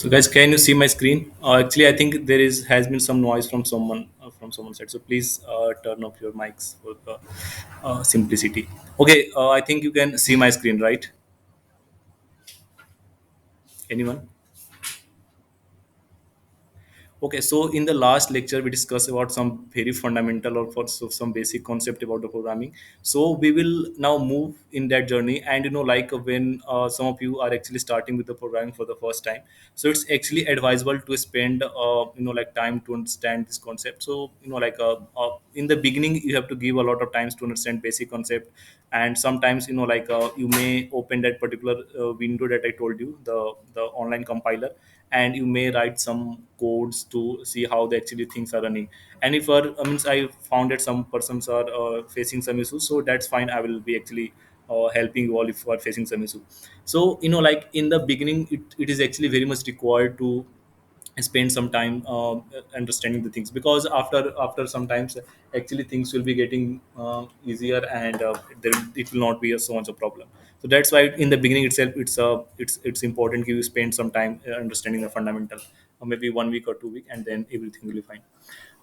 So guys, can you see my screen? Actually, I think there is has been some noise from someone's side. So please turn off your mics for the simplicity. Okay, I think you can see my screen, right? Anyone? Okay, so in the last lecture, we discussed about some very fundamental or for so some basic concept about the programming. So we will now move in that journey, and like when some of you are actually starting with the programming for the first time, so it's actually advisable to spend like time to understand this concept. So in the beginning, you have to give a lot of times to understand basic concept, and sometimes you may open that particular window that I told you, the online compiler, and you may write some codes to see how the actually things are running. And if means I found that some persons are facing some issues, so that's fine. I will be actually helping you all if you are facing some issue. So like in the beginning, it is actually very much required to spend some time understanding the things, because after sometimes actually things will be getting easier, and it will not be so much a problem. So that's why in the beginning itself it's important you spend some time understanding the fundamental, or maybe 1 week or 2 week, and then everything will be fine.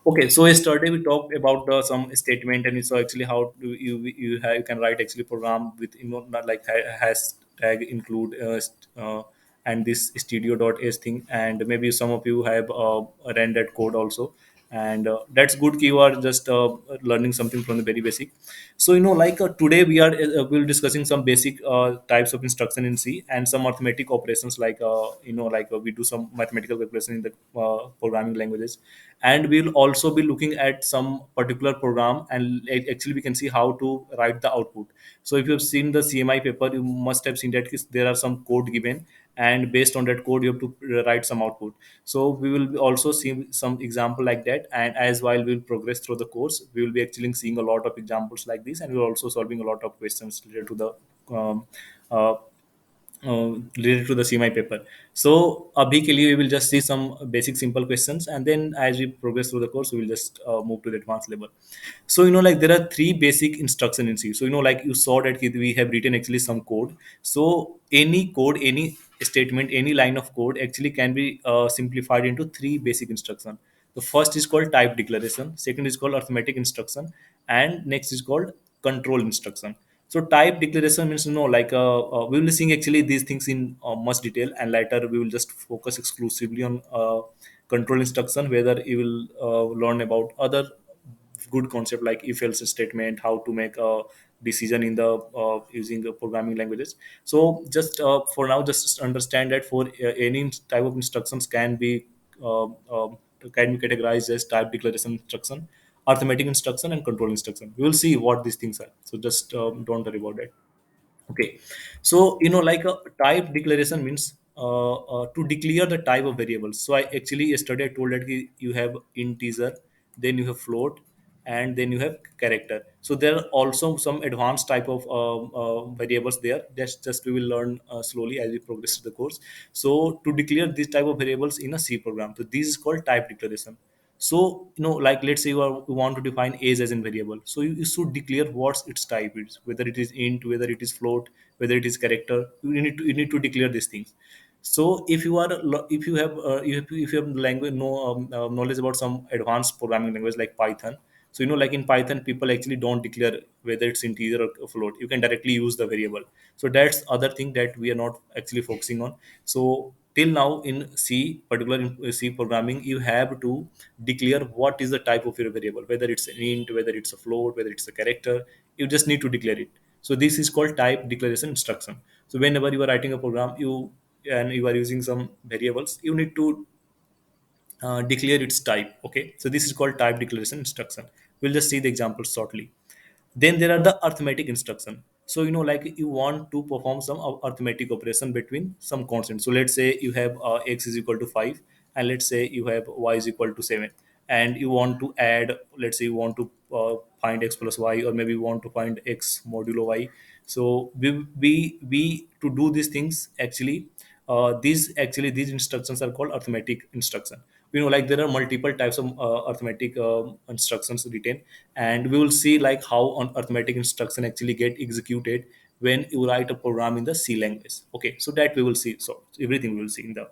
Okay, so yesterday we talked about some statement, and so actually how do you can write actually program with not like hashtag include and this studio.h thing, and maybe some of you have ran that code also, and that's good. You are just learning something from the very basic. So today we'll discussing some basic types of instruction in C, and some arithmetic operations like we do some mathematical calculation in the programming languages. And we'll also be looking at some particular program, and actually we can see how to write the output. So if you've seen the CMI paper, you must have seen that there are some code given, and based on that code you have to write some output. So we will also see some example like that, and as while we'll progress through the course, we will be actually seeing a lot of examples like this, and we're also solving a lot of questions related to the um, uh, related to the CMI paper. So abhi ke liye we will just see some basic simple questions, and then as we progress through the course, we will just move to the advanced level. So there are three basic instruction in C. So like you saw that we have written actually some code. So any code, any statement, any line of code actually can be simplified into three basic instruction. The first is called type declaration, second is called arithmetic instruction, and next is called control instruction. So type declaration means we will be seeing actually these things in much detail, and later we will just focus exclusively on control instruction, whether you will learn about other good concept like if else statement, how to make a decision in the using the programming languages. So just for now, just understand that for any type of instructions uh, uh, can be categorized as type declaration instruction, arithmetic instruction, and control instruction. We will see what these things are, so just don't worry about that. Okay, so like a type declaration means to declare the type of variables. So I actually yesterday I told that you have integer, then you have float, and then you have character. So there are also some advanced type of variables there. That's just we will learn slowly as we progress through the course. So to declare this type of variables in a C program, so this is called type declaration. So like let's say you want to define age as a variable, so you should declare what its type is, whether it is int, whether it is float, whether it is character. You need to declare these things. So if you are if you have if you have language no knowledge about some advanced programming language like Python. So like in Python, people actually don't declare whether it's integer or float. You can directly use the variable. So that's other thing that we are not actually focusing on. So till now in C, particular in C programming, you have to declare what is the type of your variable, whether it's an int, whether it's a float, whether it's a character. You just need to declare it. So this is called type declaration instruction. So whenever you are writing a program, you are using some variables, you need to declare its type. Okay, so this is called type declaration instruction. We'll just see the examples shortly. Then there are the arithmetic instruction. So like you want to perform some arithmetic operation between some constants. So let's say you have x is equal to 5, and let's say you have y is equal to 7, and you want to add, let's say you want to find x plus y, or maybe you want to find x modulo y. So we to do these things actually, these instructions are called arithmetic instruction. Like there are multiple types of arithmetic instructions written, and we will see like how on arithmetic instruction actually get executed when you write a program in the C language. Okay, so that we will see. So everything we will see in the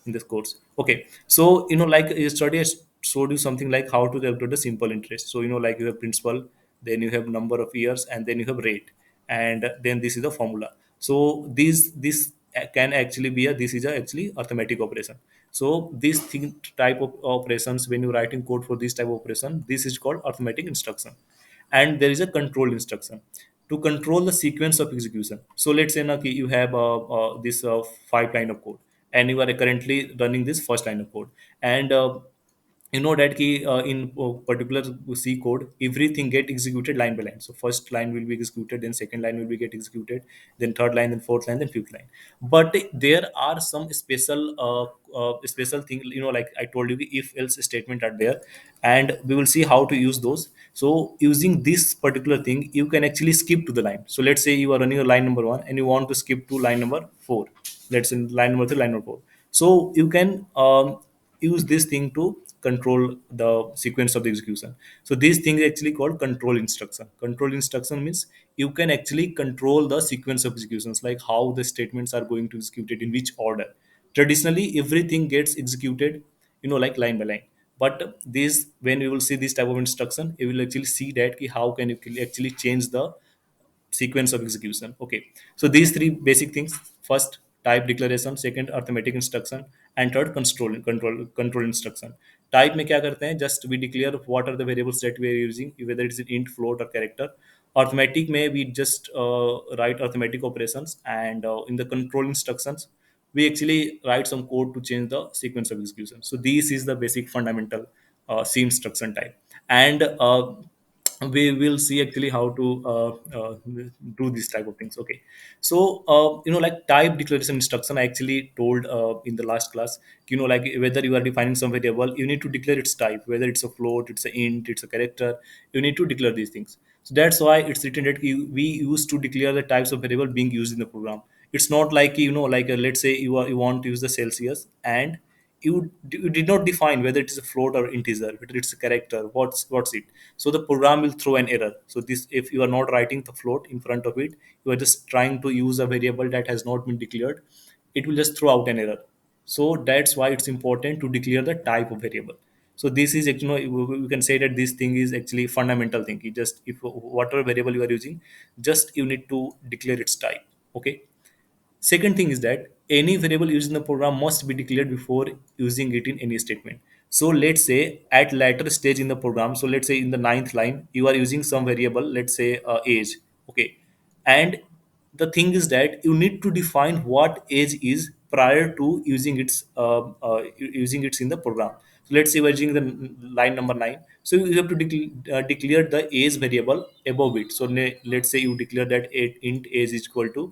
in this course. Okay, so like yesterday I showed you something like how to calculate the simple interest. So like you have principal, then you have number of years, and then you have rate, and then this is the formula. So this can actually be a this is a actually arithmetic operation. So this thing type of operations, when you write in code for this type of operation, this is called arithmetic instruction. And there is a control instruction to control the sequence of execution. So let's say now you have this 5 line of code, and you are currently running this first line of code, and you know that key in particular C code, everything get executed line by line. So first line will be executed, then second line will be get executed, then third line, then fourth line, then fifth line. But there are some special thing, like I told you, if else statement are there, and we will see how to use those. So using this particular thing, you can actually skip to the line. So let's say you are running a line number one, and you want to skip to line number four. Let's say line number three, line number four. So you can use this thing to control the sequence of the execution. So these things actually called control instruction. Control instruction means you can actually control the sequence of executions, like how the statements are going to execute it in which order. Traditionally everything gets executed, like line by line. But this, when we will see this type of instruction, you will actually see that how can you actually change the sequence of execution. Okay, so these three basic things: first, type declaration; second, arithmetic instruction; and third, control instruction. Type में क्या करते हैं? Just we declare what are the variables that we are using, whether it's an int, float, or character. Arithmetic में we just write arithmetic operations, and in the control instructions we actually write some code to change the sequence of execution. So this is the basic fundamental C instruction type. And we will see actually how to do these type of things. Okay, so like type declaration instruction, I actually told in the last class, like whether you are defining some variable, you need to declare its type, whether it's a float, it's a int, it's a character. You need to declare these things. So that's why it's written that we used to declare the types of variable being used in the program. It's not like, like let's say you want to use the Celsius, and you did not define whether it is a float or integer, whether it's a character, what's it. So the program will throw an error. So this, if you are not writing the float in front of it, you are just trying to use a variable that has not been declared, it will just throw out an error. So that's why it's important to declare the type of variable. So this is, we can say that this thing is actually fundamental thing. You just, if whatever variable you are using, just you need to declare its type. Okay. Second thing is that any variable used in the program must be declared before using it in any statement. So let's say at later stage in the program, so let's say in the ninth line, you are using some variable, let's say age. Okay. And the thing is that you need to define what age is prior to using it in the program. So let's say we're using the line number 9. So you have to declare the age variable above it. So let's say you declare that int age is equal to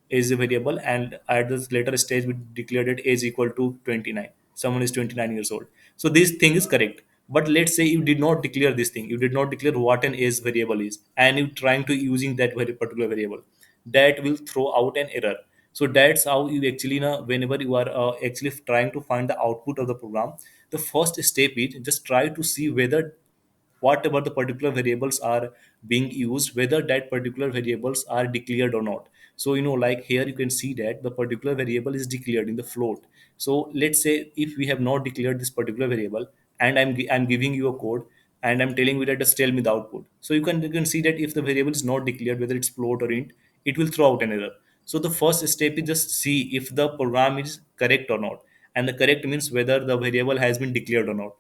is a variable, and at this later stage we declared it age equal to 29. Someone is 29 years old. So this thing is correct. But let's say you did not declare this thing, you did not declare what an age variable is, and you trying to using that very particular variable, that will throw out an error. So that's how you actually know, whenever you are actually trying to find the output of the program, the first step is just try to see whether whatever the particular variables are being used, whether that particular variables are declared or not. So like here you can see that the particular variable is declared in the float. So let's say if we have not declared this particular variable, and I'm giving you a code, and I'm telling you that just tell me the output. So you can see that if the variable is not declared, whether it's float or int, it will throw out an error. So the first step is just see if the program is correct or not. And the correct means whether the variable has been declared or not.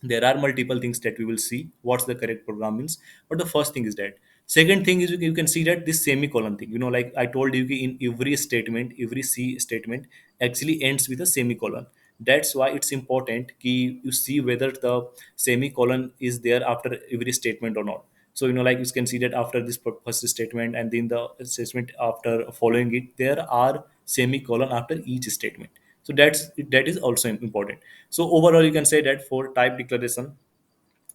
There are multiple things that we will see what's the correct program means. But the first thing is that. Second thing is, you can see that this semicolon thing, like I told you, in every statement, every C statement actually ends with a semicolon. That's why it's important you see whether the semicolon is there after every statement or not. So like you can see that after this first statement, and then the statement after following it, there are semicolon after each statement. So that is also important. So overall, you can say that for type declaration,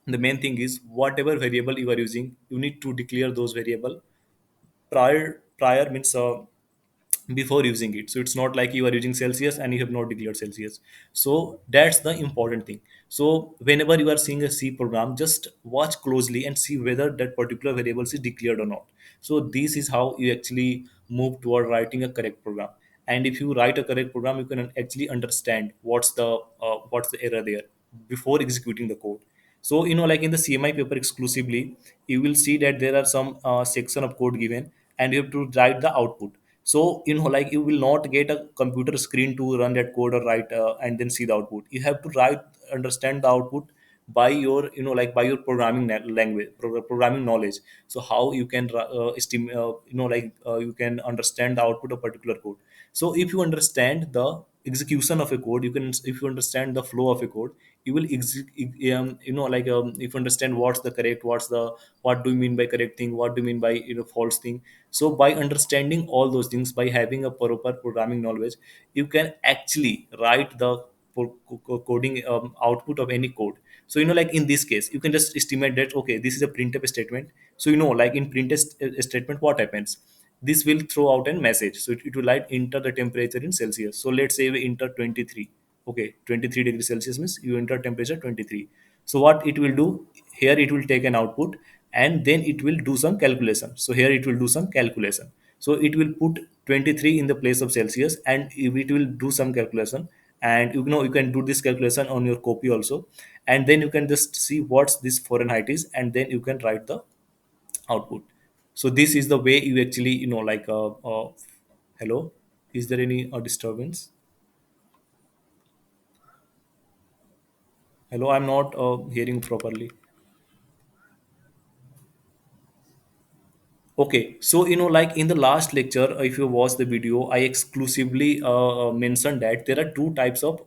the main thing is whatever variable you are using, you need to declare those variable prior means before using it. So it's not like you are using Celsius and you have not declared Celsius. So that's the important thing. So whenever you are seeing a C program, just watch closely and see whether that particular variable is declared or not. So this is how you actually move toward writing a correct program. and if you write a correct program, you can actually understand what's the error there before executing the code. So like in the CMI paper exclusively, you will see that there are some section of code given, and you have to write the output. So like you will not get a computer screen to run that code or write and then see the output. You have to write, understand the output by your by your language, programming knowledge. So how you can you can understand the output of particular code. So if you understand the execution of a code, you can, if you understand the flow of a code, you will if you understand what's the correct, what do you mean by correct thing, what do you mean by false thing. So by understanding all those things, by having a proper programming knowledge, you can actually write the coding output of any code. So like in this case, you can just estimate that okay, this is a printf statement. So like in printf statement, what happens, this will throw out a message. So it will like enter the temperature in Celsius. So let's say we enter 23. Okay, 23 degrees Celsius means you enter temperature 23. So what it will do here, it will take an output, and then it will do some calculation. So here it will do some calculation. So it will put 23 in the place of Celsius, and it will do some calculation. And you can do this calculation on your copy also, and then you can just see what's this Fahrenheit is, and then you can write the output. So this is the way you actually hello, is there any disturbance? Hello, I'm not hearing properly. Okay, so like in the last lecture, if you watch the video, I exclusively mentioned that there are two types of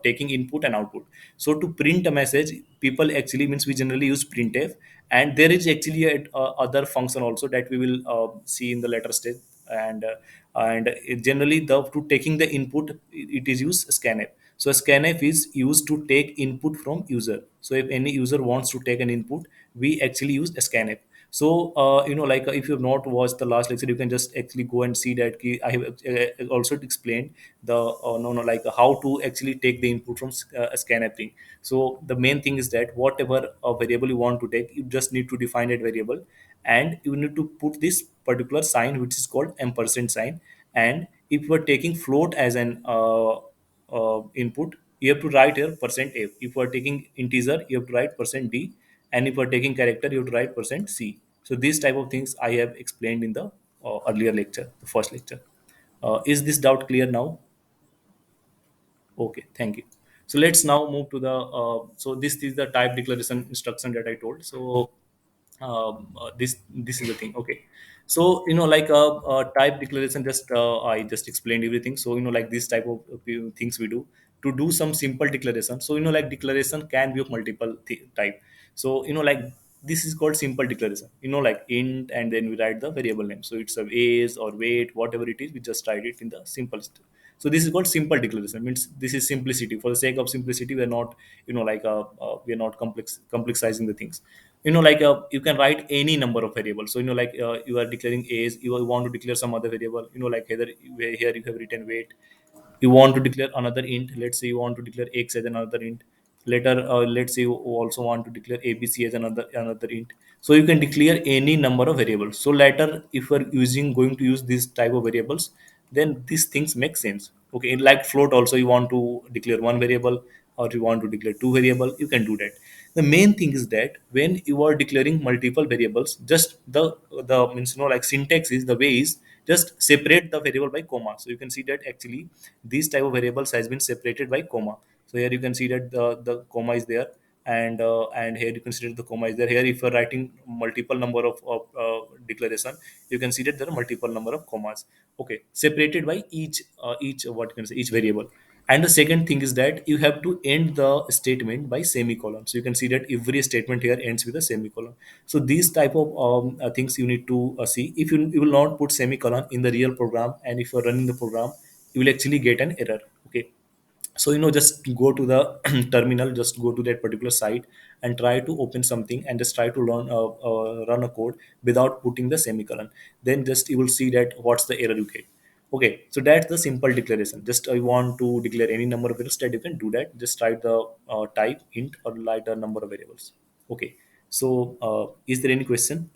taking input and output. So to print a message, people actually means we generally use printf, and there is actually a other function also that we will see in the later stage. And generally the to taking the input, it is used scanf. So scanf is used to take input from user. So if any user wants to take an input, we actually use scanf. So if you have not watched the last lecture, you can just actually go and see that I have also explained the no no like how to actually take the input from a scanf thing. So the main thing is that whatever variable you want to take, you just need to define that variable, and you need to put this particular sign which is called ampersand sign. And if you are taking float as an input, you have to write here percent f. If you are taking integer, you have to write percent d, and if you are taking character, you have to write percent c. So these type of things I have explained in the earlier lecture, the first lecture. Is this doubt clear now? Okay, thank you. So let's now move to the so this is the type declaration instruction that I told. So this is the thing. Okay, so type declaration, just I just explained everything. So like this type of things we do to do some simple declaration. So like declaration can be of multiple type. So like this is called simple declaration. Like int, and then we write the variable name. So it's a age or weight, whatever it is, we just write it in the simplest. So this is called simple declaration. Means this is simplicity. For the sake of simplicity, we're not we're not complexizing the things. You can write any number of variables. So you are declaring age, you want to declare some other variable. Here you have written weight, you want to declare another int. Let's say you want to declare x as another int. Later let's say you also want to declare abc as another int. So you can declare any number of variables. So later, if you're using going to use this type of variables, then these things make sense. Okay, like float also, you want to declare one variable, or you want to declare two variable, you can do that. The main thing is that when you are declaring multiple variables, just the means like syntax is the way is just separate the variable by comma. So you can see that actually these type of variables has been separated by comma. So here you can see that the comma is there, and here you can see that the comma is there. Here if you're writing multiple number of declaration, you can see that there are multiple number of commas. Okay, separated by each what you can say each variable. And the second thing is that you have to end the statement by semicolon. So you can see that every statement here ends with a semicolon. So these type of things you need to see. If you will not put semicolon in the real program, and if you're running the program, you will actually get an error. Okay, so just go to the terminal, just go to that particular site and try to open something, and just try to run a code without putting the semicolon. Then just you will see that what's the error you get. Okay, so that's the simple declaration. Just I want to declare any number of variables, that you can do that. Just write the type int, or write the number of variables. Okay, so is there any question?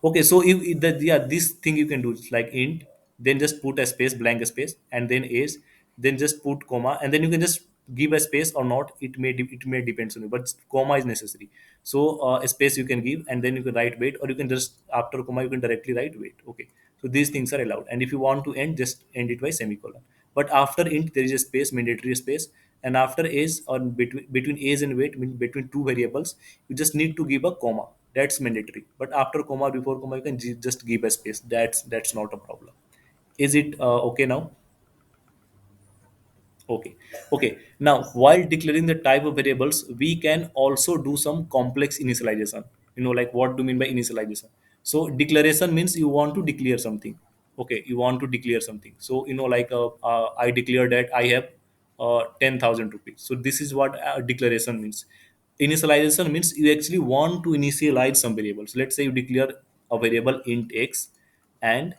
Okay, so if that, yeah, this thing you can do is like int, then just put a space, blank space, and then is, then just put comma, and then you can just give a space or not. It may depends on you, but comma is necessary. So a space you can give, and then you can write wait, or you can just after comma you can directly write wait. Okay, so these things are allowed, and if you want to end, just end it by semicolon. But after int there is a space, mandatory space, and after is or between is and wait, mean between two variables, you just need to give a comma. That's mandatory. But after comma, before comma, you can just give a space. That's not a problem. Is it okay now? Okay. Okay. Now, while declaring the type of variables, we can also do some complex initialization. Like what do you mean by initialization? So, declaration means you want to declare something. Okay, you want to declare something. So, like I declare that I have 10,000 rupees. So, this is what declaration means. Initialization means you actually want to initialize some variables. Let's say you declare a variable int x, and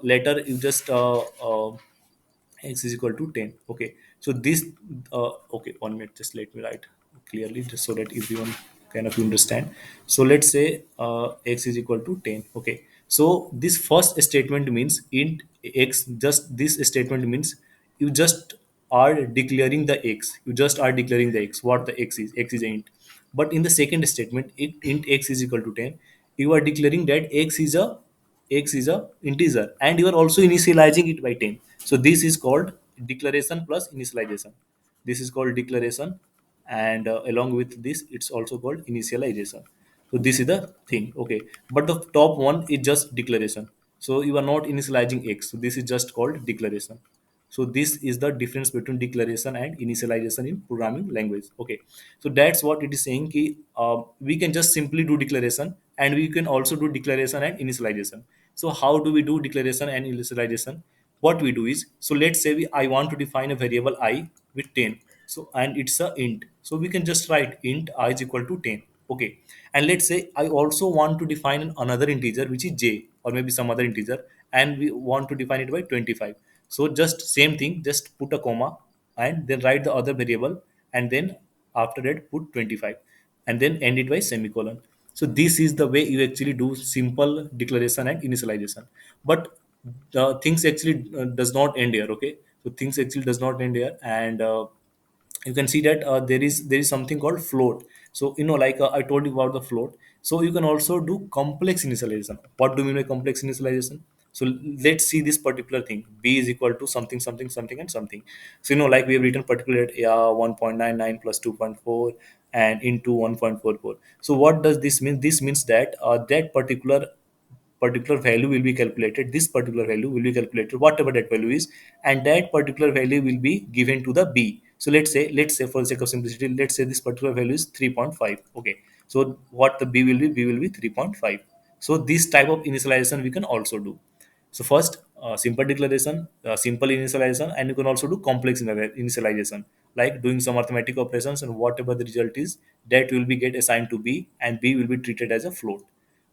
later you just x is equal to 10. Okay, so this okay, 1 minute, just let me write clearly just so that everyone kind of understand. So let's say x is equal to 10. Okay, so this first statement means int x. Just this statement means you just are declaring the x, you just are declaring the x, what the x is a int. But in the second statement, int x is equal to 10, you are declaring that x is a integer, and you are also initializing it by 10. So this is called declaration plus initialization. This is called declaration, and along with this it's also called initialization. So this is the thing. Okay, but the top one is just declaration. So you are not initializing x, so this is just called declaration. So this is the difference between declaration and initialization in programming language. Okay, so that's what it is saying ki, we can just simply do declaration, and we can also do declaration and initialization. So how do we do declaration and initialization? What we do is, so let's say I want to define a variable I with 10. So and it's a int, so we can just write int I is equal to 10. Okay, and let's say I also want to define another integer which is j, or maybe some other integer, and we want to define it by 25. So just same thing, just put a comma, and then write the other variable, and then after that put 25, and then end it by semicolon. So this is the way you actually do simple declaration and initialization. But things actually does not end here. Okay, so things actually does not end here, and you can see that there is something called float. So like I told you about the float. So you can also do complex initialization. What do you mean by complex initialization? So let's see this particular thing, b is equal to something something something and something. So like we have written particular, yeah, 1.99 plus 2.4 and into 1.44. So what does this mean? This means that that particular value will be calculated, this particular value will be calculated, whatever that value is, and that particular value will be given to the b. So let's say for the sake of simplicity, let's say this particular value is 3.5. Okay, so what the b will be 3.5. So this type of initialization we can also do. So first, simple declaration, simple initialization, and you can also do complex initialization, like doing some arithmetic operations, and whatever the result is, that will be get assigned to b, and b will be treated as a float.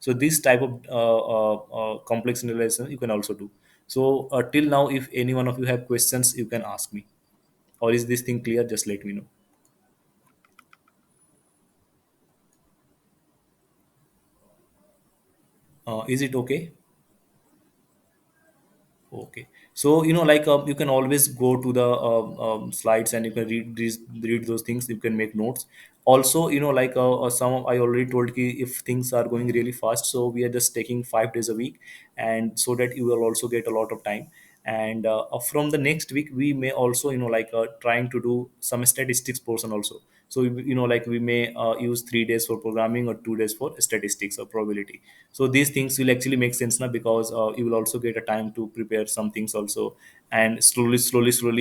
So this type of complex initialization you can also do. So till now, if any one of you have questions, you can ask me, or is this thing clear? Just let me know. Is it okay? Okay. So, like you can always go to the slides, and you can read those things. You can make notes. Also, like I already told you, if things are going really fast, so we are just taking 5 days a week, and so that you will also get a lot of time. And from the next week, we may also, like trying to do some statistics portion also. So, like we may use 3 days for programming or 2 days for statistics or probability. So these things will actually make sense now, because you will also get a time to prepare some things also, and slowly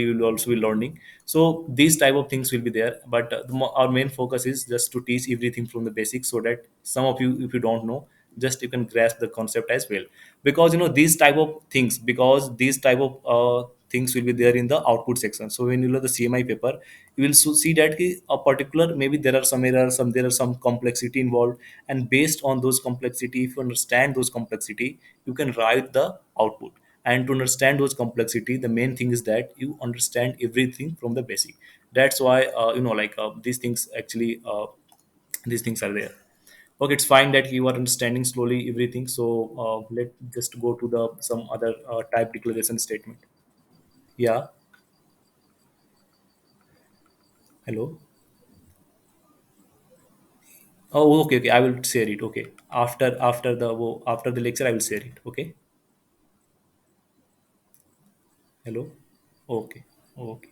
you will also be learning. So these type of things will be there, but our main focus is just to teach everything from the basics, so that some of you, if you don't know, just you can grasp the concept as well. Because these type of things, because these type of things will be there in the output section. So when you look at the CMI paper, you will see that a particular, maybe there are some errors, there are some complexity involved, and based on those complexity, if you understand those complexity, you can write the output. And to understand those complexity, the main thing is that you understand everything from the basic. That's why like these things actually these things are there. Okay, it's fine that you are understanding slowly everything. So let's just go to the some other type declaration statement. Yeah. Hello. Oh, okay, okay. I will share it. Okay. After the lecture, I will share it. Okay. Hello. Okay. Okay.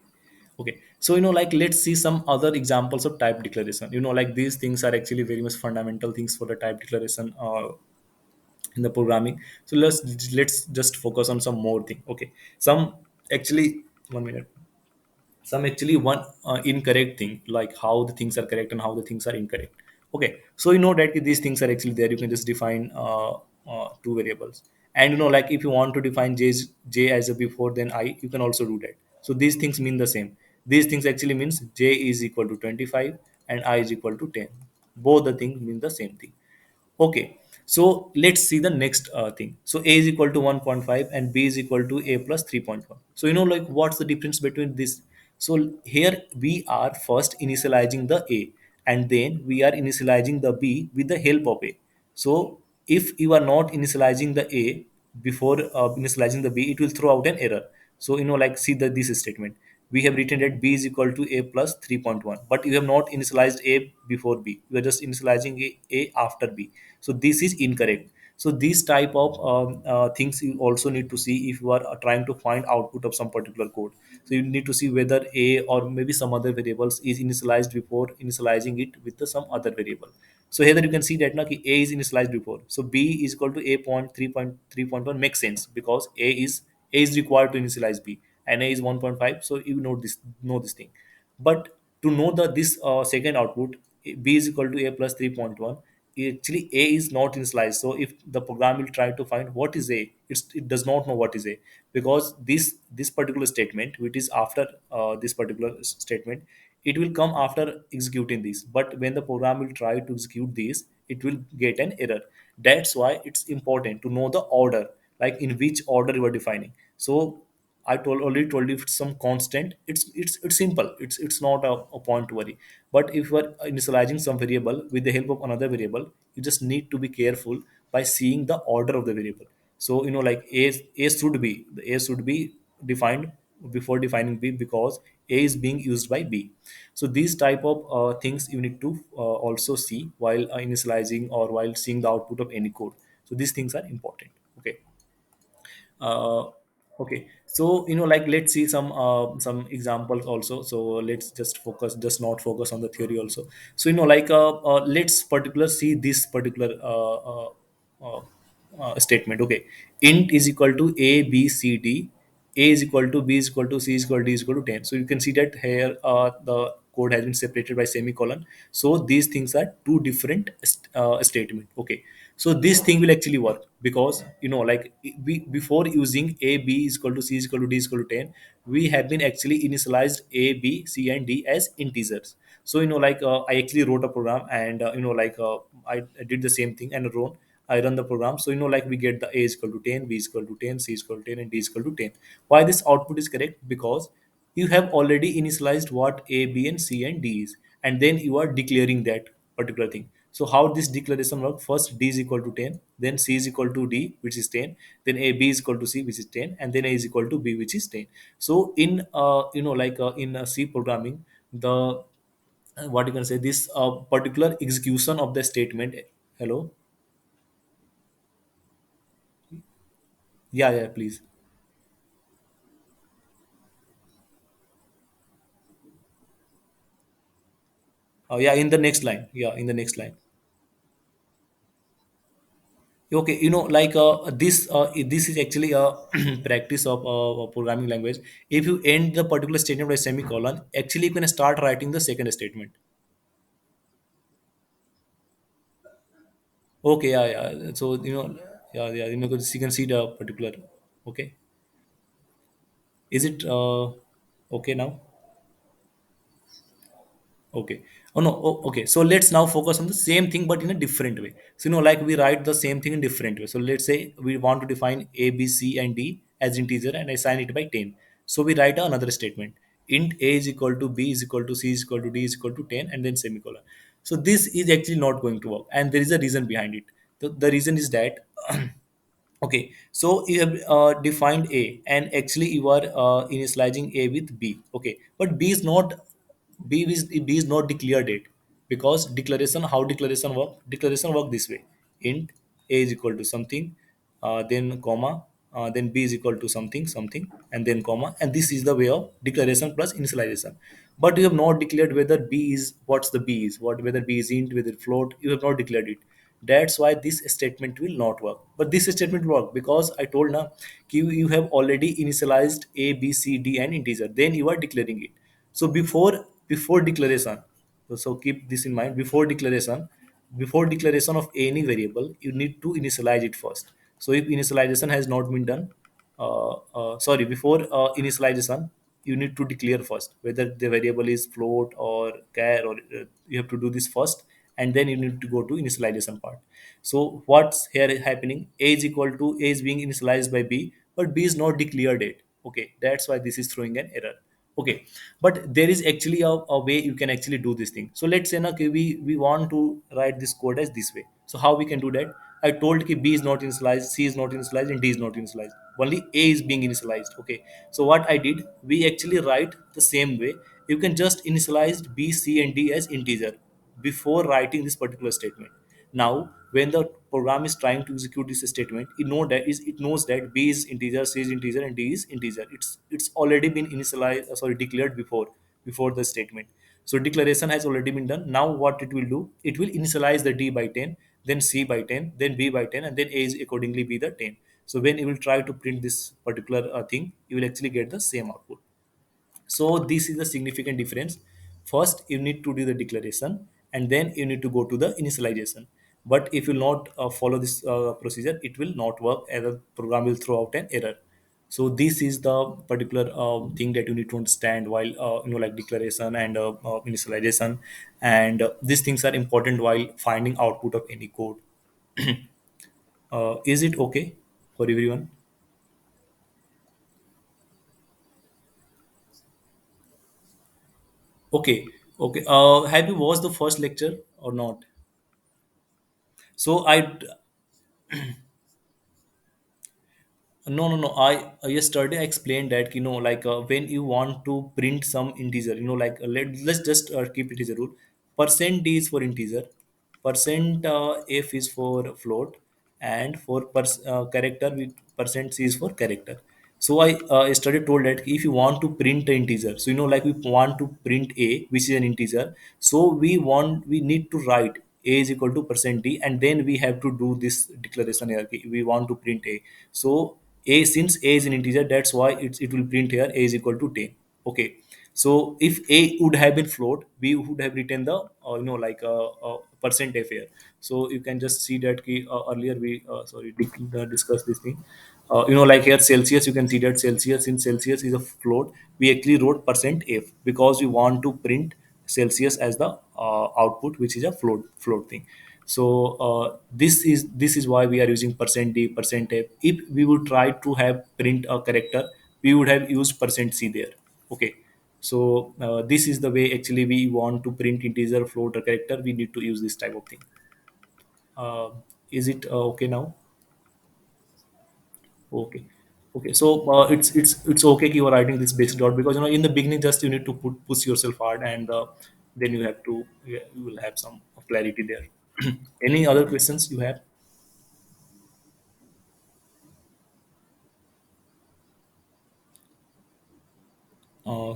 Okay. So like let's see some other examples of type declaration. Like these things are actually very much fundamental things for the type declaration in the programming. So let's just focus on some more thing. Okay. Some actually 1 minute. Some actually one incorrect thing, like how the things are correct and how the things are incorrect. Okay, so that these things are actually there. You can just define two variables, and like if you want to define j as a before then I, you can also do that. So these things mean the same. These things actually means j is equal to 25 and I is equal to 10. Both the things mean the same thing. Okay, so let's see the next thing. So a is equal to 1.5 and b is equal to a plus 3.1. So like what's the difference between this? So here we are first initializing the a, and then we are initializing the b with the help of a. So if you are not initializing the a before initializing the b, it will throw out an error. So like see the this statement. We have written that b is equal to a plus 3.1, but you have not initialized a before b. You are just initializing a after b. So this is incorrect. So these type of things you also need to see if you are trying to find output of some particular code. So you need to see whether a or maybe some other variables is initialized before initializing it with the some other variable. So here that you can see that now a is initialized before. So b is equal to a point 3.3.1 makes sense because a is required to initialize b, and a is 1.5. So you know this thing. But to know the this second output, b is equal to a plus 3.1, actually a is not initialized. So if the program will try to find what is a, it does not know what is a, because this particular statement which is after this particular statement, it will come after executing this. But when the program will try to execute this, it will get an error. That's why it's important to know the order, like in which order you are defining. So I already told you, if it's some constant, it's simple. It's not a point to worry. But if you are initializing some variable with the help of another variable, you just need to be careful by seeing the order of the variable. So like a should be defined before defining b, because a is being used by b. So these type of things you need to also see while initializing or while seeing the output of any code. So these things are important. Okay. uh, okay, so like let's see some examples also. So let's just not focus on the theory also. So like let's particular see this particular uh, statement. Okay, int is equal to a b c d, a is equal to b is equal to c is equal to d is equal to 10. So you can see that here the code has been separated by semicolon. So these things are two different statement. Okay, so this thing will actually work because like before using a b is equal to c is equal to d is equal to 10, we have been actually initialized a b c and d as integers. So like I actually wrote a program, and like I did the same thing and I run the program. So like we get the a is equal to 10, b is equal to 10, c is equal to 10, and d is equal to 10. Why this output is correct? Because you have already initialized what a b and c and d is, and then you are declaring that particular thing. So how this declaration work? First d is equal to 10, then c is equal to d, which is 10, then a b is equal to c, which is 10, and then a is equal to b, which is 10. So in like in c programming, the what you can say, this particular execution of the statement. Hello. Yeah, yeah, please. Yeah, in the next line. Yeah, in the next line. Okay, like this is actually a practice of a programming language. If you end the particular statement by semicolon, actually you can start writing the second statement. Okay, yeah, yeah. So yeah, yeah. You can see the particular. Okay, is it okay now? Okay. Oh no. Oh, okay. So let's now focus on the same thing but in a different way. So like we write the same thing in different way. So let's say we want to define a, b, c, and d as integer and assign it by 10. So we write another statement. Int a is equal to b is equal to c is equal to d is equal to 10, and then semicolon. So this is actually not going to work, and there is a reason behind it. The reason is that okay, so you have defined A, and actually you are initializing A with B. Okay, but B is not declared it, because declaration, how declaration work? Declaration work this way: int A is equal to something, then comma, then B is equal to something something, and then comma, and this is the way of declaration plus initialization. But you have not declared whether B is, what's the B is, what, whether B is int, whether float. You have not declared it. That's why this statement will not work. But this statement will work, because I told now you have already initialized A, B, C, D and integer, then you are declaring it. So before declaration, so keep this in mind: before declaration of any variable, you need to initialize it first. So if initialization has not been done, sorry, before initialization, you need to declare first whether the variable is float or char, or you have to do this first, and then you need to go to initialization part. So what's here happening? A is equal to, A is being initialized by B, but B is not declared it. Okay, that's why this is throwing an error. Okay, but there is actually a way you can actually do this thing. So let's say now, okay, we want to write this code as this way. So how we can do that? I told ki B is not initialized, C is not initialized, and D is not initialized. Only A is being initialized. Okay, so what I did, we actually write the same way. You can just initialize B, C, and D as integer before writing this particular statement. Now, when the program is trying to execute this statement, it knows that B is integer, C is integer, and D is integer. It's already been initialized, sorry, declared before the statement. So declaration has already been done. Now what it will do? It will initialize the D by 10, then C by 10, then B by 10, and then A is accordingly be the 10. So when you will try to print this particular thing, you will actually get the same output. So this is a significant difference. First you need to do the declaration, and then you need to go to the initialization. But if you not follow this procedure, it will not work, and the program will throw out an error. So this is the particular thing that you need to understand while like declaration and initialization, and these things are important while finding output of any code. Is it okay for everyone? Okay, okay. Have you watched the first lecture or not? So I No, no, no. I yesterday I explained that, like when you want to print some integer, let's just keep it as a rule. Percent D is for integer, percent F is for float, and for character, percent C is for character. So I yesterday told that if you want to print an integer, so like we want to print A, which is an integer, so we need to write A is equal to percent D, and then we have to do this declaration here. Okay, we want to print A. So A, since A is an integer, that's why it will print here A is equal to 10. Okay, so if A would have been float, we would have written the percent F here. So you can just see that earlier we discussed this thing. Like here Celsius, you can see that Celsius, since Celsius is a float, we actually wrote percent F because we want to print Celsius as the output, which is a float thing. So this is why we are using percent D, percent F. If we would try to have print a character, we would have used percent C there. Okay, so this is the way actually we want to print integer, float, or character. We need to use this type of thing. uh, is it okay now? Okay. Okay. So it's okay you are writing this basic dot, because in the beginning just you need to push yourself hard, and then you have to, yeah, you will have some clarity there. Any other questions you have?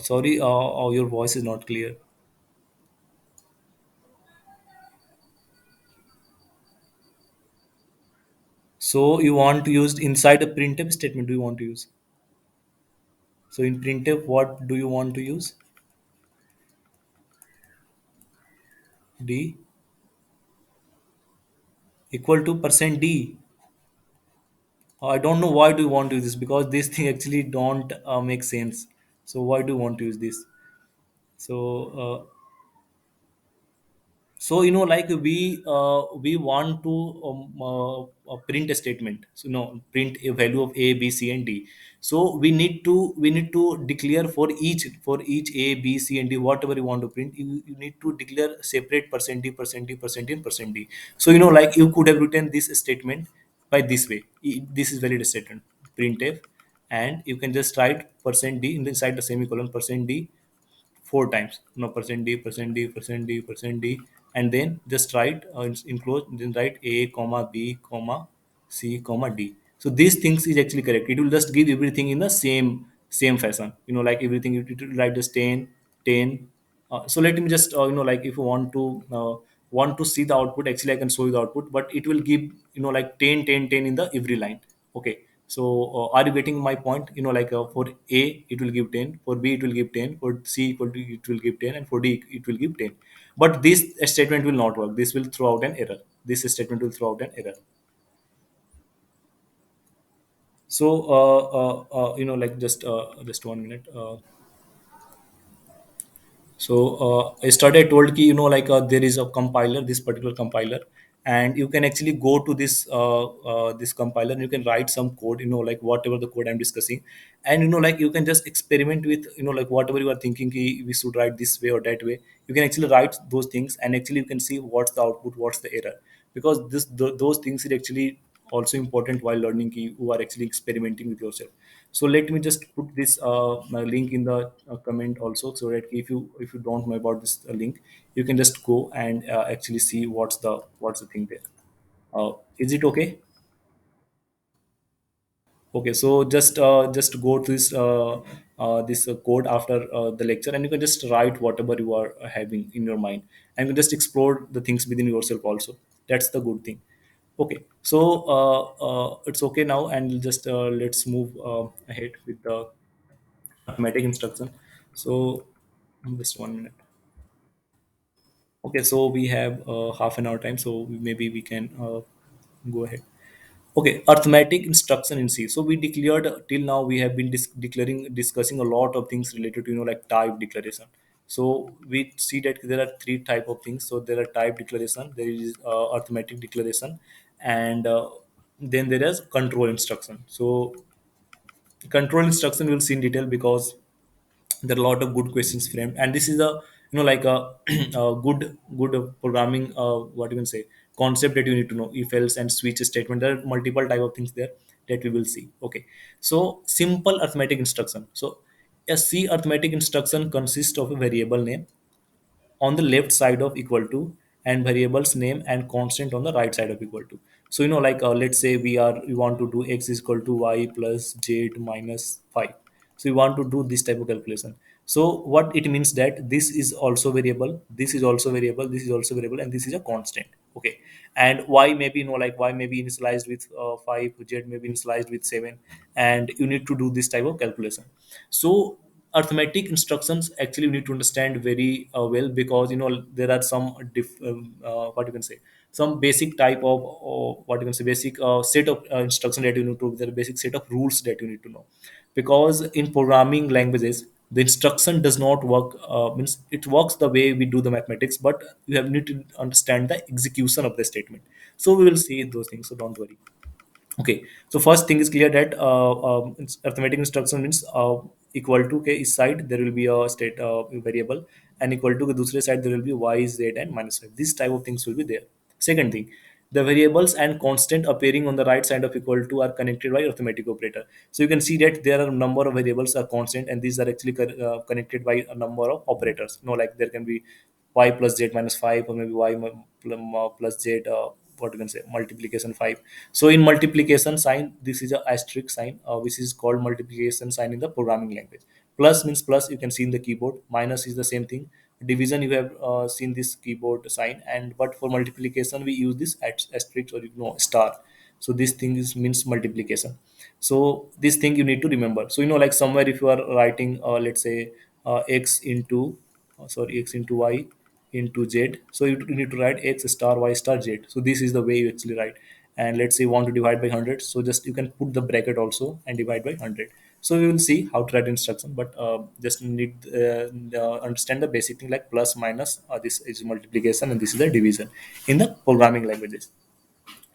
Sorry, your voice is not clear. So you want to use inside a printf statement? Do you want to use? So in printf, what do you want to use? D equal to percent D. I don't know why do you want to use this, because this thing actually don't make sense. So why do you want to use this? So So like we want to print a statement, so print a value of a b c and d. So we need to declare for each a b c and d, whatever you want to print, you need to declare separate percent d, percent d, percent d, and percent d. So like you could have written this statement by this way. This is valid statement, printf, and you can just write percent d inside the semicolon, percent d four times, percent d, percent d, percent d, percent d, and then just write enclose, then write a comma b comma c comma d. So these things is actually correct. It will just give everything in the same fashion, like everything it will write just 10 10. So let me just like if you want to see the output, actually I can show you the output, but it will give like 10 10 10 in the every line. Okay, so are you getting my point? Like for a it will give 10, for b it will give 10, for c equal to it will give 10, and for d it will give 10. But this statement will not work. This will throw out an error. This statement will throw out an error. So like just 1 minute. So yesterday I told ki like there is a compiler, this particular compiler, and you can actually go to this compiler and you can write some code, like whatever the code I'm discussing, and like you can just experiment with like whatever you are thinking ki we should write this way or that way. You can actually write those things, and actually you can see what's the output, what's the error, because those things is actually also important while learning ki you are actually experimenting with yourself. So let me just put this my link in the comment also, so that if you don't know about this link, you can just go and actually see what's the thing there. Is it okay? Okay, so just go to this code after the lecture, and you can just write whatever you are having in your mind, and you can just explore the things within yourself also. That's the good thing. Okay, so it's okay now, and just let's move ahead with the arithmetic instruction. So just 1 minute. Okay, so we have half an hour time, so maybe we can go ahead. Okay, arithmetic instruction in C. So we declared till now we have been discussing a lot of things related to like type declaration. So we see that there are three type of things. So there are type declaration, there is arithmetic declaration, and then there is control instruction. So control instruction we'll see in detail, because there are a lot of good questions framed, and this is a like a, a good programming what you can say concept that you need to know. If else and switch statement, there are multiple type of things there that we will see. Okay, so simple arithmetic instruction. So a C arithmetic instruction consists of a variable name on the left side of equal to, and variables name and constant on the right side of equal to. So like let's say we want to do x is equal to y plus z minus 5. So we want to do this type of calculation. So what it means that this is also variable, this is also variable, this is also variable, and this is a constant. Okay, and y maybe like y may be initialized with 5, z may be initialized with 7, and you need to do this type of calculation. So arithmetic instructions actually you need to understand very well, because there are some what you can say, some basic type of what you can say basic set of instruction that you need to, there are basic set of rules that you need to know. Because in programming languages the instruction does not work, means it works the way we do the mathematics, but you have need to understand the execution of the statement. So we will see those things, so don't worry. Okay, so first thing is clear that arithmetic instruction means equal to के इस side there will be a state variable, and equal to के दूसरे side there will be y, z, and minus 5. This type of things will be there. Second thing, the variables and constant appearing on the right side of equal to are connected by arithmetic operator. So you can see that there are a number of variables are constant, and these are actually connected by a number of operators. Like there can be y plus z minus 5, or maybe plus z what you can say multiplication 5. So in multiplication sign, this is a asterisk sign, which is called multiplication sign in the programming language. Plus means plus, you can see in the keyboard. Minus is the same thing. Division, you have seen this keyboard sign, and but for multiplication we use this asterisk, or star. So this thing is means multiplication. So this thing you need to remember. So like somewhere if you are writing let's say x into sorry, x into y into z, so you need to write x star y star z. So this is the way you actually write. and let's say you want to divide by 100, so just you can put the bracket also and divide by 100. So we will see how to write instruction, but just need understand the basic thing like plus minus, this is multiplication and this is the division in the programming languages.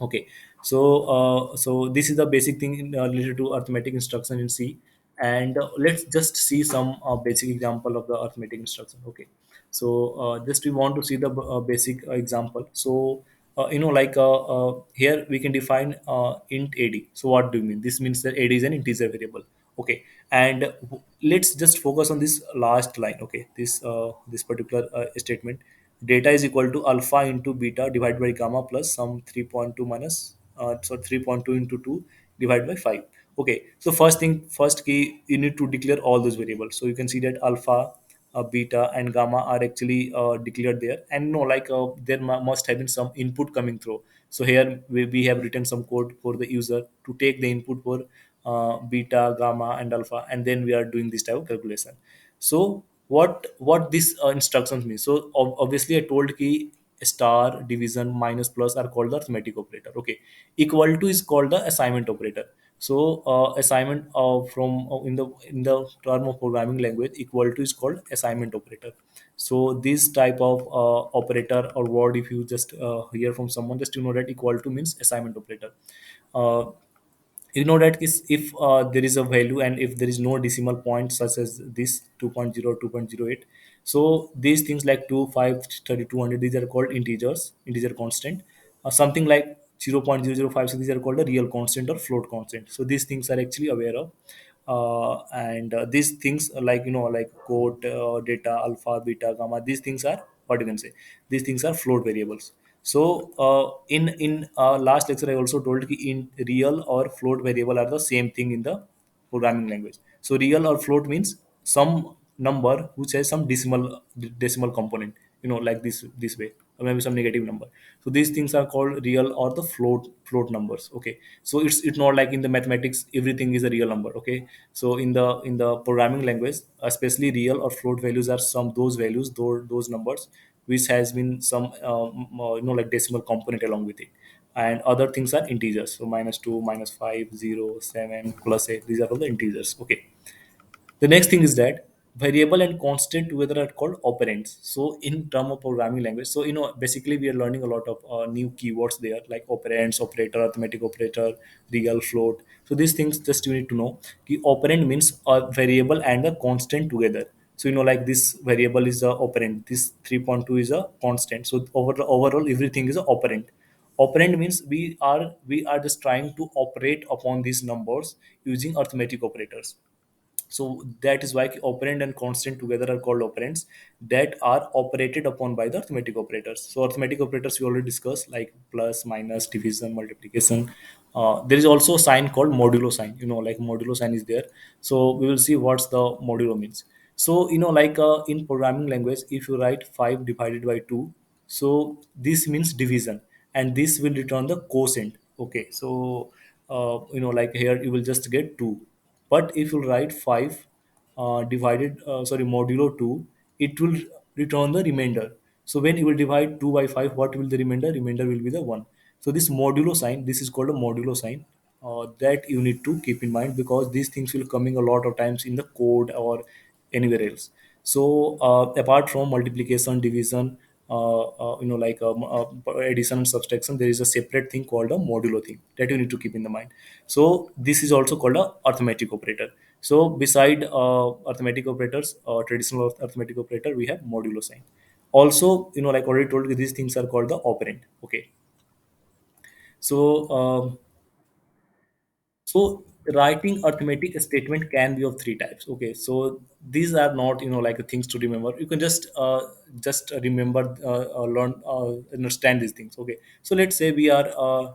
Okay, so this is the basic thing related to arithmetic instruction in C, and let's just see some basic example of the arithmetic instruction. Okay, so just we want to see the basic example. So here we can define int ad. So what do you mean? This means that ad is an integer variable. Okay, and let's just focus on this last line. Okay, this particular statement, data is equal to alpha into beta divided by gamma plus some 3.2 minus 3.2 into 2 divided by 5. Okay, so first key, you need to declare all those variables. So you can see that alpha, beta and gamma are actually declared there, and no, like there must have been some input coming through. So here we have written some code for the user to take the input for beta, gamma and alpha, and then we are doing this type of calculation. So what this instructions mean? So obviously I told key star, division, minus, plus are called the arithmetic operator. Okay, equal to is called the assignment operator. So assignment from in the term of programming language, equal to is called assignment operator. So this type of operator or word, if you just hear from someone, just you know that equal to means assignment operator. uh, you know that is if there is a value and if there is no decimal point such as this 2.0, 2.08, so these things like 2, 5, 30, 200, these are called integers, integer constant. Something like 0.0056, these are called a real constant or float constant. So these things are actually aware of, and these things like like code, data, alpha, beta, gamma, these things are what you can say, these things are float variables. So in last lecture I also told ki in real or float variable are the same thing in the programming language. So real or float means some number which has some decimal component, like this way, or maybe some negative number. So these things are called real or the float numbers. Okay, so it's not like in the mathematics everything is a real number. Okay, so in the programming language, especially real or float values are some those values, those numbers which has been some like decimal component along with it, and other things are integers. So -2, -5, 0, 7, +8, these are all the integers. Okay, the next thing is that variable and constant together are called operands. So in term of programming language, so basically we are learning a lot of new keywords there like operands, operator, arithmetic operator, real, float. So these things just you need to know. The operand means a variable and a constant together. So like this variable is a operand, this 3.2 is a constant. So overall everything is a operand. Operand means we are just trying to operate upon these numbers using arithmetic operators. So that is why operand and constant together are called operands that are operated upon by the arithmetic operators. So arithmetic operators we already discussed like plus, minus, division, multiplication. There is also a sign called modulo sign. Like modulo sign is there. So we will see what's the modulo means. So like in programming language, if you write 5 divided by 2, so this means division, and this will return the quotient. Okay, so like here you will just get 2, but if you write 5 modulo 2, it will return the remainder. So when you will divide 2 by 5, what will the remainder? Remainder will be the 1. So this modulo sign, this is called a modulo sign, that you need to keep in mind because these things will coming a lot of times in the code or anywhere else. So apart from multiplication, division, addition and subtraction, there is a separate thing called a modulo thing that you need to keep in the mind. So this is also called a arithmetic operator. So beside arithmetic operators, traditional arithmetic operator, we have modulo sign. Also, like already told you, these things are called the operand. Okay, so so writing arithmetic statement can be of three types. Okay, so these are not like things to remember. You can just remember, learn, understand these things. Okay, so let's say we are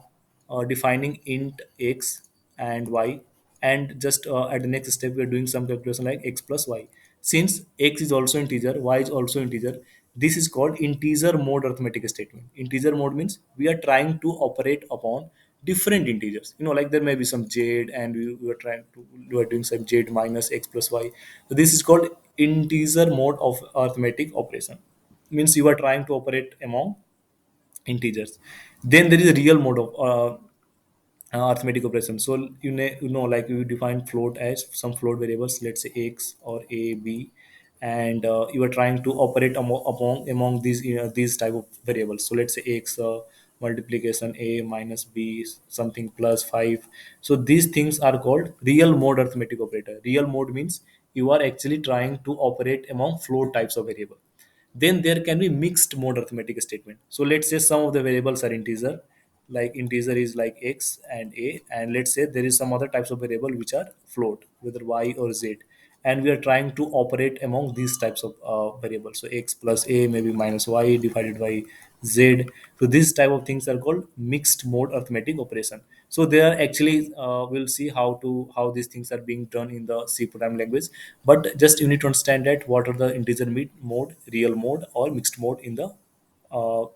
defining int x and y, and just at the next step we are doing some calculation like x plus y. Since x is also integer, y is also integer, this is called integer mode arithmetic statement. Integer mode means we are trying to operate upon different integers. Like there may be some z, and we are doing some z minus x plus y. So this is called integer mode of arithmetic operation. Means you are trying to operate among integers. Then there is a real mode of arithmetic operation. So like you define float as some float variables, let's say x or a, b, and you are trying to operate among these type of variables. So let's say x, multiplication a minus b, something plus 5. So these things are called real mode arithmetic operator. Real mode means you are actually trying to operate among float types of variable. Then there can be mixed mode arithmetic statement. So let's say some of the variables are integer, like integer is like x and a, and let's say there is some other types of variable which are float, whether y or z, and we are trying to operate among these types of variables. So x plus a maybe minus y divided by z. So these type of things are called mixed mode arithmetic operation. So they are actually, we'll see how these things are being done in the C programming language. But just you need to understand that what are the integer mode, real mode, or mixed mode in the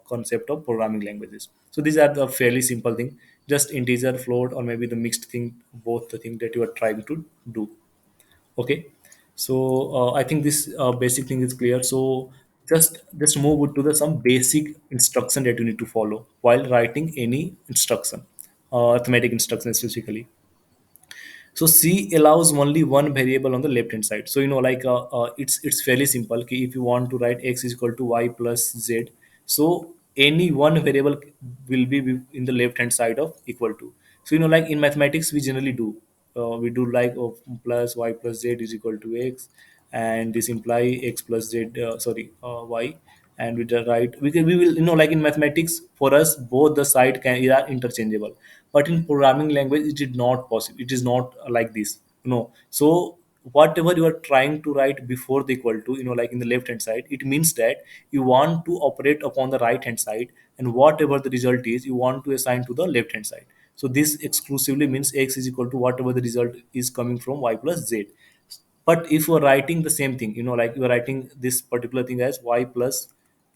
concept of programming languages. So these are the fairly simple thing, just integer, float, or maybe the mixed thing, both the thing that you are trying to do. Okay, so I think this basic thing is clear. So just move to the some basic instruction that you need to follow while writing any instruction, arithmetic instruction specifically. So C allows only one variable on the left hand side. So like it's fairly simple. Ki if you want to write x is equal to y plus z, so any one variable will be in the left hand side of equal to. So like in mathematics we generally do, we do like plus y plus z is equal to x, and this imply x plus z, y, and with the right we will like in mathematics for us both the side can are interchangeable, but in programming language it is not possible, it is not like this. So whatever you are trying to write before the equal to, like in the left hand side, it means that you want to operate upon the right hand side, and whatever the result is you want to assign to the left hand side. So this exclusively means x is equal to whatever the result is coming from y plus z. But if you are writing the same thing, like you are writing this particular thing as y plus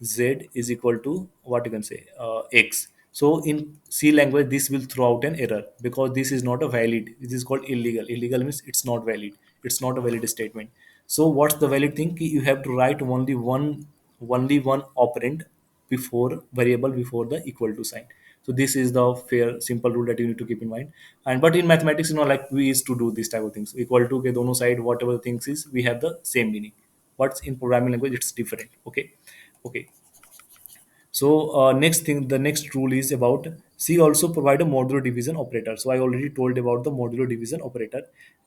z is equal to what you can say, x. So in C language, this will throw out an error because this is not a valid. This is called illegal. Illegal means it's not valid. It's not a valid statement. So what's the valid thing? Ki you have to write only one operand before variable before the equal to sign. So this is the fair simple rule that you need to keep in mind. And but in mathematics, like we used to do this type of things, equal to ke dono side whatever the things is, we have the same meaning. But in programming language it's different. Okay. So next thing, the next rule is about C also provide a modulo division operator. So I already told about the modulo division operator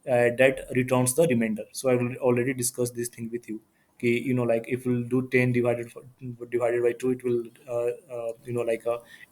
that returns the remainder. So I will already discussed this thing with you. Okay, like if we'll do 10 divided by 2, it will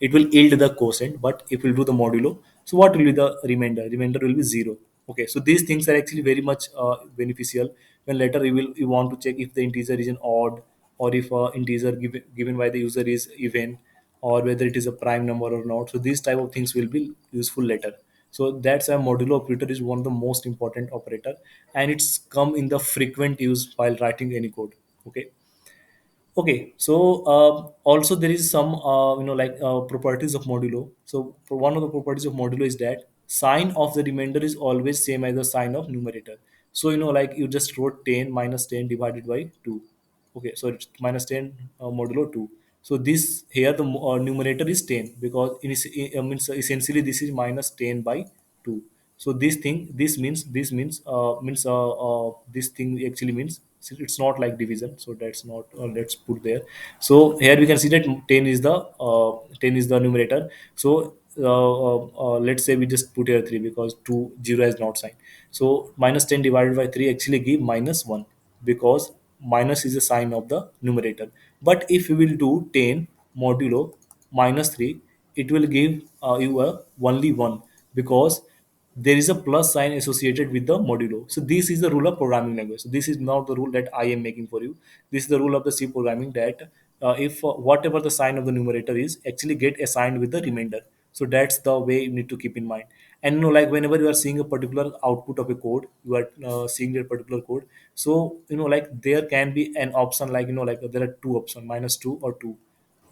it will yield the quotient. But if we'll do the modulo, so what will be the remainder? Remainder will be 0. Okay, so these things are actually very much beneficial when later you want to check if the integer is an odd, or if integer given by the user is even, or whether it is a prime number or not. So these type of things will be useful later. So that's why modulo operator is one of the most important operator, and it's come in the frequent use while writing any code. Okay. Okay, so also there is some properties of modulo. So for one of the properties of modulo is that sign of the remainder is always same as the sign of numerator. So like you just wrote 10 minus 10 divided by 2. Okay, so it's minus 10 modulo 2. So this here the numerator is 10 because it means essentially this is minus 10 by 2. So this this thing actually means, so it's not like division, so that's not, let's put there. So here we can see that 10 is the numerator. So let's say we just put here 3 because 2 0 is not signed. So minus 10 divided by 3 actually give minus 1 because minus is a sign of the numerator. But if we will do 10 modulo minus 3, it will give you a only 1 because there is a plus sign associated with the modulo. So this is the rule of programming language. So this is not the rule that I am making for you. This is the rule of the C programming that if whatever the sign of the numerator is actually get assigned with the remainder. So that's the way you need to keep in mind. And like whenever you are seeing a particular output of a code, you are seeing a particular code. So like there can be an option like like there are two options, minus 2 or 2,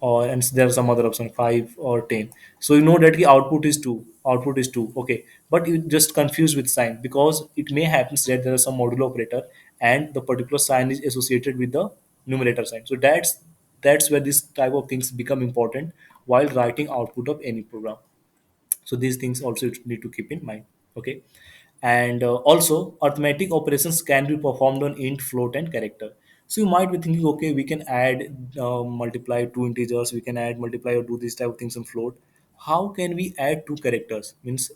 or and there are some other option 5 or 10. So that the output is 2, output is 2. Okay, but you just confused with sign because it may happen that there is some modulo operator and the particular sign is associated with the numerator sign. So that's where this type of things become important while writing output of any program. So these things also you need to keep in mind. Okay. And also arithmetic operations can be performed on int, float, and character. So you might be thinking, okay, we can add, multiply two integers, we can add, multiply, or do this type of things on float. How can we add two characters? Means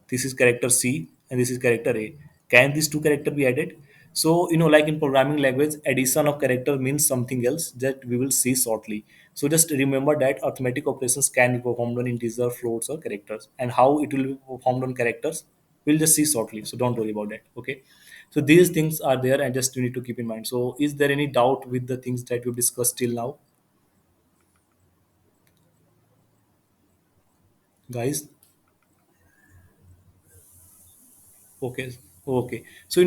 this is character C and this is character A. Can these two character be added? So like in programming language, addition of character means something else that we will see shortly. So just remember that arithmetic operations can be performed on integer, floats, or characters, and how it will be performed on characters we'll just see shortly. So don't worry about that. Okay. So these things are there, and just you need to keep in mind. So is there any doubt with the things that we've discussed till now, guys? Okay. Okay. So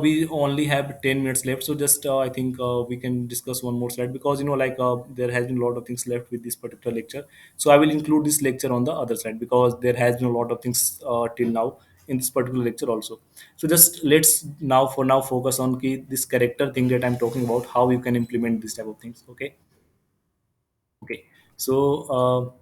we only have 10 minutes left. So just I think we can discuss one more slide, because there has been a lot of things left with this particular lecture. So I will include this lecture on the other side, because there has been a lot of things till now in this particular lecture also. So just let's now for now focus on this character thing that I'm talking about, how you can implement this type of things. Okay. Okay. So,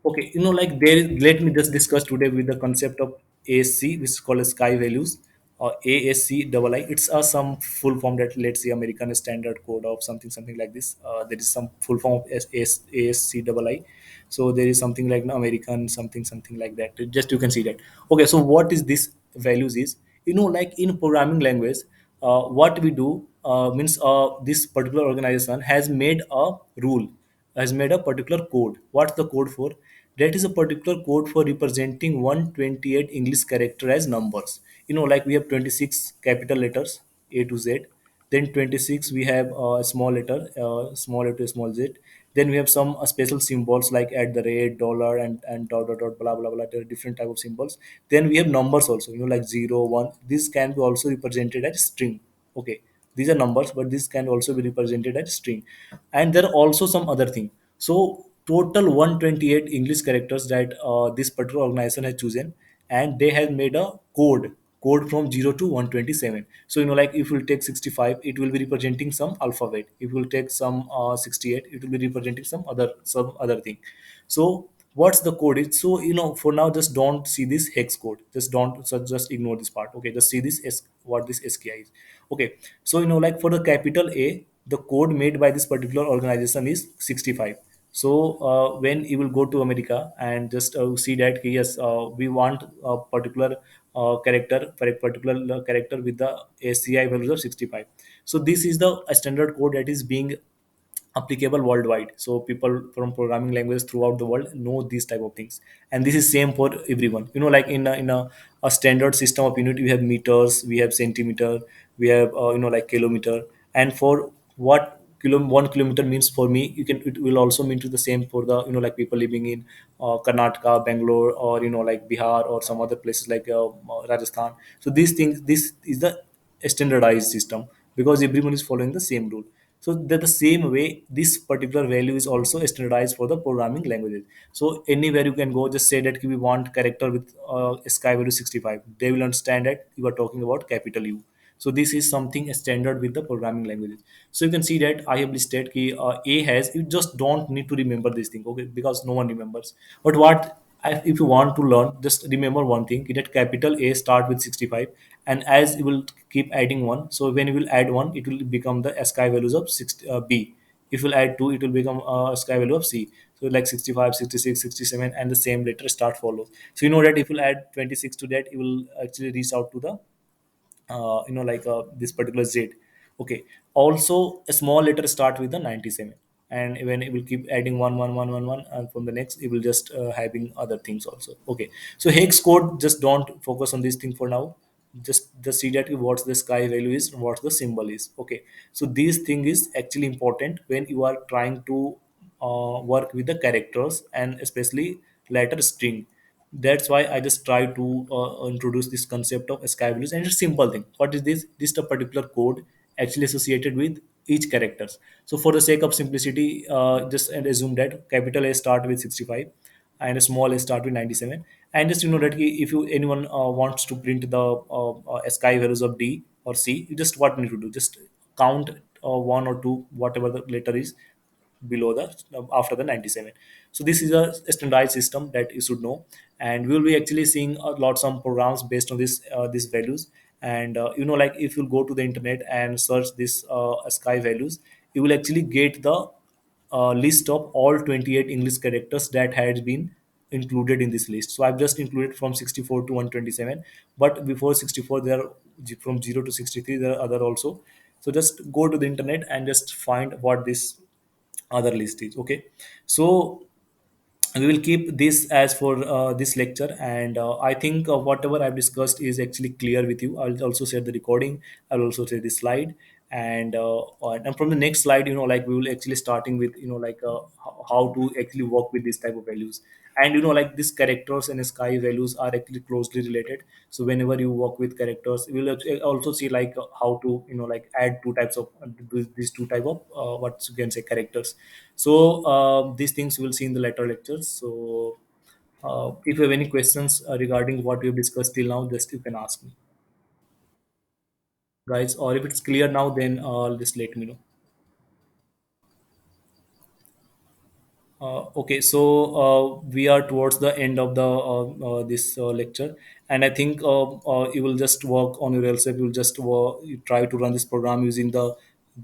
okay, there is, let me just discuss today with the concept of ASC, which is called as sky values, or ASC double I. It's some full form that, let's say, American Standard Code of something, something like this. There is some full form of ASC double I. So there is something like American something, something like that. Just you can see that. Okay, so what is this values is, like in programming language, what we do means this particular organization has made a rule, has made a particular code. What's the code for? That is a particular code for representing 128 English character as numbers. Like we have 26 capital letters A to Z. Then 26 we have a small a to small z. Then we have some special symbols like at the rate, dollar, and dot dot dot, blah blah blah. There are different type of symbols. Then we have numbers also. Like 0, 1. This can be also represented as string. Okay, these are numbers, but this can also be represented as string. And there are also some other thing. So total 128 English characters that this particular organization has chosen, and they have made a code from 0 to 127. So like if you take 65, it will be representing some alphabet. If you will take some 68, it will be representing some other thing. So what's the code is, so for now just don't see this hex code, just don't, so just ignore this part. Okay, just see this what this SKI is. Okay. So like for the capital A, the code made by this particular organization is 65. So when you will go to America and just see that yes, we want a particular character, for a particular character with the ACI values of 65. So this is the standard code that is being applicable worldwide. So people from programming languages throughout the world know these type of things, and this is same for everyone. Like in a standard system of unit, we have meters, we have centimeter, we have like kilometer. And for what 1 kilometer means for me, it will also mean to the same for the like people living in Karnataka, Bangalore, or like Bihar, or some other places like Rajasthan. So these things, this is the standardized system, because everyone is following the same rule. So that the same way, this particular value is also standardized for the programming languages. So anywhere you can go, just say that we want character with sky value 65. They will understand that you are talking about capital U. So this is something standard with the programming languages. So you can see that I have listed ki, A has, you just don't need to remember this thing, okay, because no one remembers. But if you want to learn, just remember one thing, that capital A start with 65, and as you will keep adding one, so when you will add one, it will become the sky values of B. If you add two, it will become sky value of C. So like 65, 66, 67, and the same letter start follows. So you know that if you add 26 to that, you will actually reach out to the this particular z. Okay. Also a small letter start with the 97, and when it will keep adding one, and from the next it will just having other things also. Okay. So hex code, just don't focus on this thing for now. Just see that what's the sky value is, what the symbol is. Okay. So this thing is actually important when you are trying to work with the characters, and especially letter string. That's why I just try to introduce this concept of sky values, and it's a simple thing. What is this? This is a particular code actually associated with each characters. So for the sake of simplicity, just and assume that capital A start with 65 and a small a start with 97. And just that if you anyone wants to print the sky values of D or C, you just what you need to do, just count one or two, whatever the letter is, below the after the 97. So this is a standardized system that you should know, and we will be actually seeing a lot some programs based on this these values. And like if you go to the internet and search this sky values, you will actually get the list of all 28 English characters that had been included in this list. So I've just included from 64 to 127, but before 64 there are from 0 to 63 there are other also. So just go to the internet and just find what this other list is. Okay, so we will keep this as for this lecture, and I think whatever I've discussed is actually clear with you. I'll also share the recording, I'll also share the slide, and from the next slide, like we will actually starting with like how to actually work with this type of values. And like these characters and sky values are actually closely related. So whenever you work with characters, you will also see like how to like add two types of these two type of what you can say characters. So these things we'll see in the later lectures. So if you have any questions regarding what we've discussed till now, just you can ask me, guys. Or if it's clear now, then just let me know. Okay, so we are towards the end of the this lecture, and I think you will just work on your yourself. You will just you try to run this program using the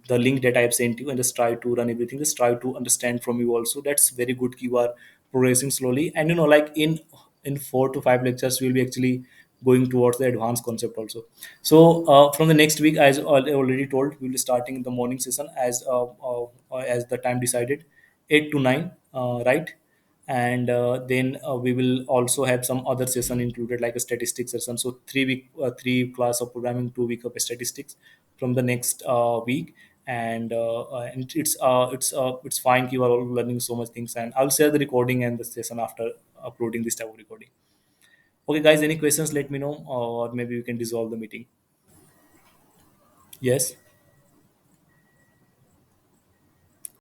link that I have sent you, and just try to run everything. Just try to understand from you also. That's very good. You are progressing slowly, and like in 4 to 5 lectures, we'll be actually going towards the advanced concept also. So from the next week, as I already told, we'll be starting the morning session as the time decided, 8 to 9, right? And then we will also have some other session included like a statistics session. So 3 week 3 class of programming, 2 week of statistics from the next week. And it's fine, you are all learning so much things, and I'll share the recording and the session after uploading this type of recording. Okay, guys, any questions, let me know, or maybe we can dissolve the meeting. Yes.